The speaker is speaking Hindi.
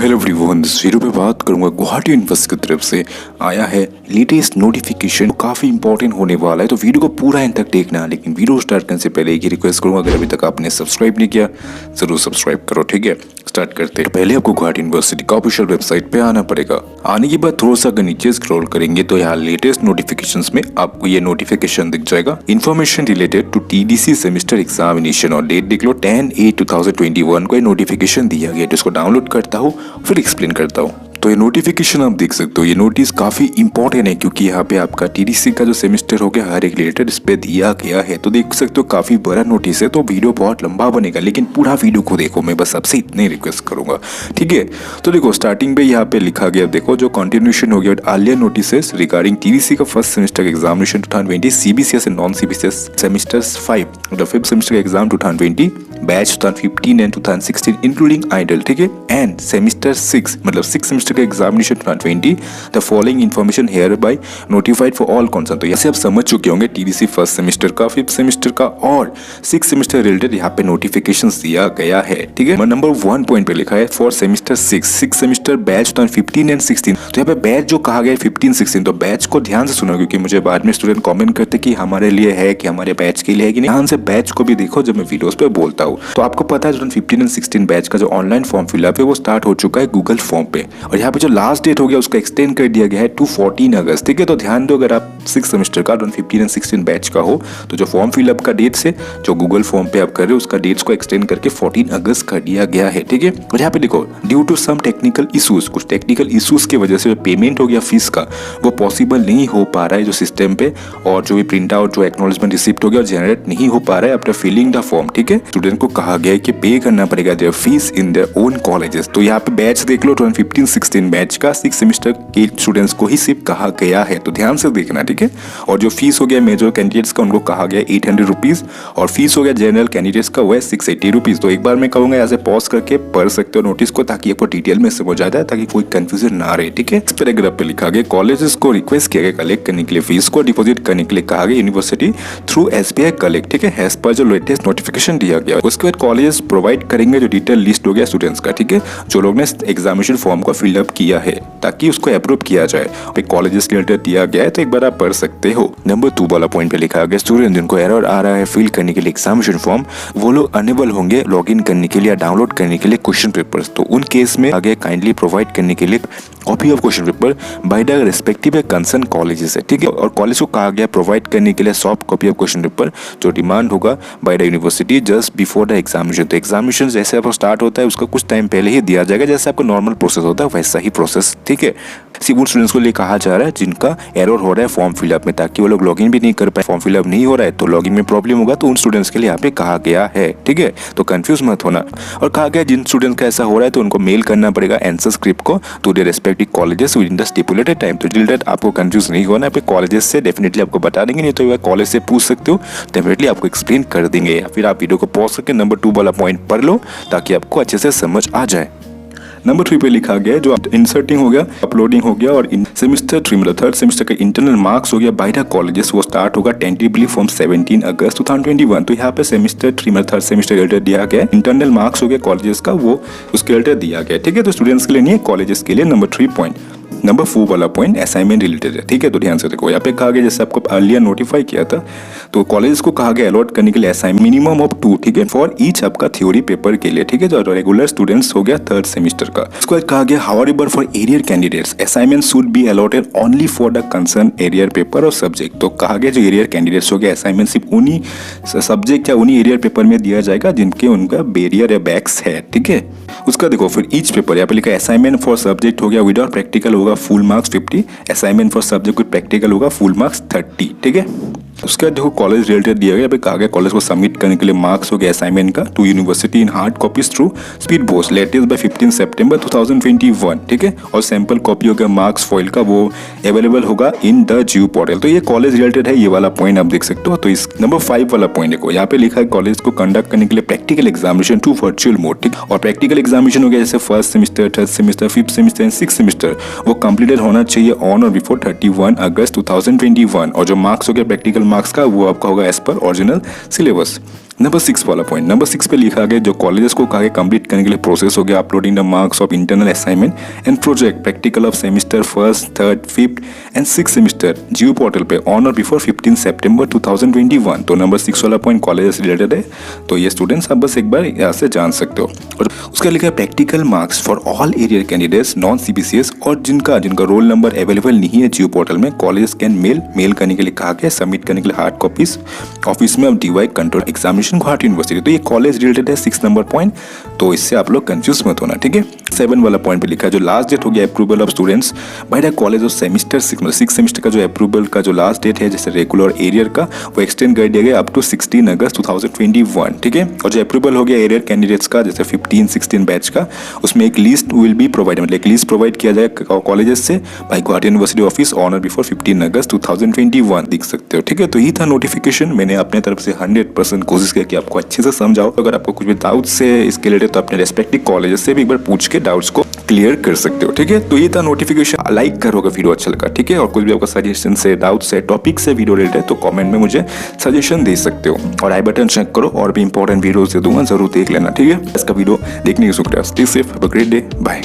हेलो एवरीवन, इस वीडियो पे बात करूंगा गुवाहाटी यूनिवर्सिटी की तरफ से आया है लेटेस्ट नोटिफिकेशन। काफी इंपॉर्टेंट होने वाला है, तो वीडियो को पूरा एंड तक देखना। लेकिन वीडियो स्टार्ट करने से पहले एक ही रिक्वेस्ट करूंगा, अगर अभी तक आपने सब्सक्राइब नहीं किया जरूर सब्सक्राइब करो। ठीक है, स्टार्ट करते हैं। पहले आपको गुवाहाटी यूनिवर्सिटी का ऑफिशियल वेबसाइट पे आना पड़ेगा। आने के बाद थोड़ा सा अगर नीचे स्क्रॉल करेंगे तो यहाँ लेटेस्ट नोटिफिकेशंस में आपको ये नोटिफिकेशन दिख जाएगा। Information related to TDC semester examination और डेट देख लो 10/8/2021 को नोटिफिकेशन दिया गया। तो इसको डाउनलोड करता हूँ फिर एक्सप्लेन करता हूँ। तो ये नोटिफिकेशन आप देख सकते हो, ये नोटिस काफी इंपॉर्टेंट है क्योंकि यहाँ पे आपका टीडीसी का जो सेमेस्टर हो गया हर एक रिलेटेड इस पे दिया गया है। तो देख सकते हो काफी बड़ा नोटिस है, तो वीडियो बहुत लंबा बनेगा लेकिन पूरा वीडियो को देखो। मैं बस आपसे इतने रिक्वेस्ट करूंगा, ठीक है। तो देखो स्टार्टिंग पे यहाँ पे लिखा गया, देखो जो कंटिन्यूशन हो गया अर्लियर नोटिसेस रिगार्डिंग टीडीसी का first semester examination 2020 CBCS and non CBCS semesters 5 the fifth semester exam 2020 batch 2015 and 2016 including IDOL, ठीक है, एंड सेमेस्टर 6 मतलब 6 सेमेस्टर का examination 2020 the following information here by notified for all concern. तो ऐसे आप समझ चुके होंगे टीडीसी फर्स्ट सेमेस्टर का, फिफ्थ सेमेस्टर का और 6 सेमेस्टर रिलेटेड यहाँ पे नोटिफिकेशंस दिया गया है, ठीक है। नंबर 1 पॉइंट पे लिखा है for semester 6 semester batch 2015 and 16। तो यहाँ पे बैच जो कहा गया है 15-16, तो बैच को ध्यान से सुनो क्योंकि मुझे बाद में स्टूडेंट कमेंट करते कि हमारे लिए है कि हमारे बैच के लिए है कि नहीं। ध्यान से बैच को भी देखो जब मैं वीडियोस पे बोलता हूँ। तो आपको पता है 2015 एंड 16 बैच का जो ऑनलाइन फॉर्म फिलअप है वो स्टार्ट हो चुका है गूगल फॉर्म पे, और यहाँ पे जो लास्ट डेट हो गया उसको एक्सटेंड कर दिया गया है टू 14 अगस्त, ठीक है। तो ध्यान दो, अगर आप 6 सेमेस्टर का 2015 एंड 16 बैच का हो तो जो फॉर्म फिलअप का डेट से जो गूगल फॉर्म पे आप कर रहे हो उसका डेट्स को एक्सटेंड करके 14 अगस्त कर दिया गया है, ठीक है। और यहाँ पे देखो due to some technical issues, कुछ टेक्निकल इशूज की वजह से जो पेमेंट हो गया फीस का वो पॉसिबल नहीं हो पा रहा है जो सिस्टम पे, और जो भी प्रिंट आउट जो एक्नॉलेजमेंट रिसिप्ट हो गया जनरेट नहीं हो पा रहा है आफ्टर फिलिंग द फॉर्म, ठीक है। स्टूडेंट को कहा गया है कि पे करना पड़ेगा there fees in their own colleges. तो यहाँ पे बैच देख लो 2015-16 बैच का 6 सेमेस्टर के स्टूडेंट्स को ही सिर्फ कहा गया है, तो ध्यान से देखना, ठीक है। और जो फीस हो गया मेजर कैंडिडेट्स का उनको कहा गया 800 रुपीज, और फीस हो गया जनरल कैंडिडेट्स का वो है 680 रुपीज। तो एक बार मैं कहूंगा ऐसे पॉज करके पढ़ सकते हो नोटिस को ताकि आपको डिटेल में समझ आ जाए, ताकि कोई कंफ्यूजन ना रहे, ठीक है। इस पैराग्राफ पे लिखा गया कॉलेजेस को रिक्वेस्ट किया गया कलेक्ट करने के लिए फीस को डिपॉजिट करने के लिए कहा गया यूनिवर्सिटी थ्रू SBI कलेक्ट, ठीक है, एज पर जो लेटेस्ट नोटिफिकेशन दिया गया। उसके बाद कॉलेजेस प्रोवाइड करेंगे जो डिटेल लिस्ट हो गया स्टूडेंट्स का, ठीक है, जो लोग ने एग्जामिनेशन फॉर्म को फिलअप किया है ताकि उसको अप्रूव किया जाए। कॉलेजेस रिलेटेड दिया गया है तो एक बार आप पढ़ सकते हो। नंबर 2 वाला पॉइंट पे लिखा गया स्टूडेंट जिनको एरर आ रहा है फिल करने के लिए एग्जामिनेशन फॉर्म, वो लोग अनेबल होंगे लॉगिन करने के लिए या डाउनलोड करने के लिए क्वेश्चन पेपर्स। तो उन केस में आगे काइंडली प्रोवाइड करने के लिए copy of question paper by the respective concern colleges है, ठीक है। और कॉलेज को कहा गया प्रोवाइड करने के लिए soft copy of question paper जो डिमांड होगा by the university just before the examination. तो एग्जामिनेशन जैसे आपको स्टार्ट होता है उसका कुछ टाइम पहले ही दिया जाएगा, जैसे आपका नॉर्मल प्रोसेस होता है वैसा ही प्रोसेस, ठीक है। सिर्फ उन स्टूडेंट्स को लिए कहा जा रहा है जिनका एरर हो रहा है फॉर्म फिलअप में, ताकि वो लोग लॉगिन भी नहीं कर पाए। फॉर्म फिलअप नहीं हो रहा है तो लॉगिन में प्रॉब्लम होगा, तो उन स्टूडेंट्स के लिए यहाँ पे कहा गया है, ठीक है। तो कंफ्यूज मत होना। और कहा गया जिन स्टूडेंट्स का ऐसा हो रहा है तो उनको मेल करना पड़ेगा आंसर स्क्रिप्ट को to the respective colleges within the stipulated time. तो रिलेटेड आपको कंफ्यूज नहीं होना है, कॉलेजेस से डेफिनेटली आपको बता देंगे, नहीं तो कॉलेज से पूछ सकते हो, डेफिनेटली आपको एक्सप्लेन कर देंगे। या फिर आप वीडियो को पॉज करके नंबर 2 वाला पॉइंट पढ़ लो ताकि आपको अच्छे से समझ आ जाए। नंबर 3 पे लिखा गया जो इंसर्टिंग हो गया, अपलोडिंग हो गया, और सेमेस्टर 3 मतलब थर्ड सेमेस्टर का इंटरनल मार्क्स हो गया बाय द कॉलेजेस, वो स्टार्ट होगा टेंटेटिवली फ्रॉम 17 अगस्त 2021। तो यहाँ पे सेमेस्टर 3 मतलब थर्ड सेमेस्टर रिलेटेड दिया गया, इंटरनल मार्क्स हो गया कॉलेजेस का वो उसके रिलेटेड दिया गया, ठीक है। तो स्टूडेंट्स के लिए नहीं है, कॉलेजेस के लिए। Number 3 point. नंबर 4 वाला पॉइंट असाइनमेंट रिलेटेड है, ठीक है। तो ध्यान से देखो यहाँ पे कहा गया जैसे आपको अर्लियर नोटिफाई किया था तो कॉलेज को कहा गया अलॉट करने के लिए असाइनमेंट मिनिमम ऑफ 2, ठीक है, फॉर ईच आपका थ्योरी पेपर के लिए, ठीक है, जो रेगुलर स्टूडेंट्स हो गया थर्ड सेमेस्टर का। उसके बाद कहा गया however for arrear candidates assignment should be allotted only for the concern arrear paper और सब्जेक्ट। तो कहा गया जो एरियर कैंडिडेट्स हो गया असाइनमेंट सिर्फ उन्हीं सब्जेक्ट या उन्हीं एरियर पेपर में दिया जाएगा जिनके उनका बैरियर या बैक्स है, ठीक है। उसका देखो फिर ईच पेपर यहाँ पे लिखा असाइनमेंट फॉर सब्जेक्ट हो गया विदाउट प्रैक्टिकल होगा full marks 50, assignment for subject with practical होगा फुल मार्क्स 30, ठीक है। उसके बाद देखो कॉलेज रिलेटेड दिया गया, कहा गया कॉलेज को सबमिट करने के लिए मार्क्स हो गया असाइनमेंट का to university in hard copies through speed post latest by 15 सितंबर 2021, ठीक है। और सैंपल कॉपी हो गया मार्क्स फॉइल का वो अवेलेबल होगा इन द जीयू पोर्टल। तो ये कॉलेज रिलेटेड है, ये वाला पॉइंट आप देख सकते हो। तो इस नंबर 5 वाला पॉइंट देखो यहाँ पे लिखा है कॉलेज को कंडक्ट करने के लिए practical examination to virtual mode, ठीक। और प्रैक्टिकल एग्जामिनेशन हो गया जैसे first semester, third semester, fifth semester and 6th semester वो कंप्लीटेड होना चाहिए ऑन और बिफोर 31 अगस्त 2021। और जो मार्क्स हो गया प्रैक्टिकल मार्क्स का वो आपका होगा as per original syllabus. Number 6 वाला पॉइंट, नंबर 6 पे लिखा गया जो कॉलेजेस को कहा कंप्लीट करने के लिए प्रोसेस हो गया uploading the marks of internal assignment and project practical of semester 1st, 3rd, 5th and 6th semester Jio portal पे ऑन और बिफोर 15 सितंबर 2021। तो नंबर 6 वाला पॉइंट कॉलेज से रिलेटेड है, तो ये स्टूडेंट्स आप बस एक बार यहाँ से जान सकते हो। और उसका लिखा है practical marks for all arrear candidates non CBCS और जिनका रोल नंबर अवेलेबल नहीं है जियो पोर्टल में, कॉलेज कैन मेल करने के लिए कहा गया, सबमिट करने के लिए हार्ड कॉपीज ऑफिस में DY control examination Guwahati university. तो ये कॉलेज रिलेटेड है 6 नंबर पॉइंट, तो इससे आप लोग कंफ्यूज मत होना, ठीक है। 7 वाला पॉइंट पे लिखा है जो लास्ट डेट हो गया approval of students by the college of semester 6 semester का जो अप्रूवल का जो लास्ट डेट है जैसे रेगुलर एरियर का, वो एक्सटेंड कर दिया गया अप टू 16 अगस्त 2021, ठीक है। और जो अप्रूवल हो गया एरियर कैंडिडेट्स का जैसे 15-16 बैच का, उसमें एक लिस्ट विल बी प्रोवाइड, मतलब एक लिस्ट प्रोवाइड किया जाएगा कॉलेजेस से by Guwahati university office on और बिफोर 15 अगस्त 2021, देख सकते हो, ठीक है। तो ये था नोटिफिकेशन, मैंने अपने तरफ से 100% कोशिश किया कि आपको अच्छे से समझाओ। अगर आपको कुछ भी डाउट्स है इसके रिलेटेड तो अपने रेस्पेक्टिव कॉलेजेस से भी एक बार पूछ के डाउट्स को क्लियर कर सकते हो, ठीक है। तो ये था नोटिफिकेशन, लाइक करोगे वीडियो अच्छा लगा, ठीक है। और कुछ भी आपका सजेशन से, डाउट्स है, टॉपिक से वीडियो रिलेटेड तो कमेंट में मुझे सजेशन दे सकते हो। और आई बटन चेक करो, और भी इंपॉर्टेंट वीडियोस दे दूंगा, जरूर देख लेना, ठीक है। इसका वीडियो देखने की शुक्रिया। Stay safe, have a great day, bye.